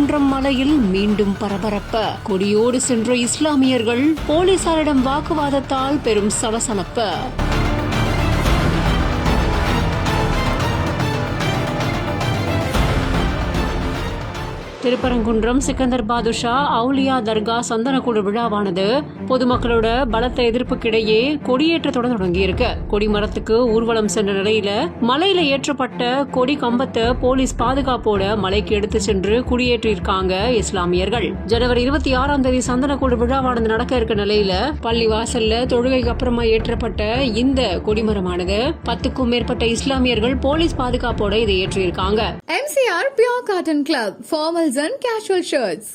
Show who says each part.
Speaker 1: திருப்பரங்குன்றம் மலையில் மீண்டும் பரபரப்பு. கொடியோடு சென்ற இஸ்லாமியர்கள் போலீசாரிடம் வாக்குவாதத்தால் பெரும் சலசலப்பு. திருப்பரங்குன்றம் சிக்கந்தர் பாதுஷா அவுலியா தர்கா சந்தனக்கூடு விழாவானது பொதுமக்களோட பலத்த எதிர்ப்புக்கிடையே கொடியேற்றத்துடன் தொடங்கியிருக்கு. கொடிமரத்துக்கு ஊர்வலம் சென்ற நிலையில மலையில ஏற்றப்பட்ட கொடி கம்பத்தை போலீஸ் பாதுகாப்போட மலைக்கு எடுத்து சென்று குடியேற்றிருக்காங்க இஸ்லாமியர்கள். ஜனவரி 26 சந்தனக்கூடு விழாவானது நடக்க இருக்க நிலையில பள்ளி வாசல்ல தொழுகைக்கு அப்புறமா ஏற்றப்பட்ட இந்த கொடிமரமானது 10க்கும் மேற்பட்ட இஸ்லாமியர்கள் போலீஸ் பாதுகாப்போட இதை ஏற்றிருக்காங்க.
Speaker 2: MCR Pure Cotton Club, formals and casual shirts.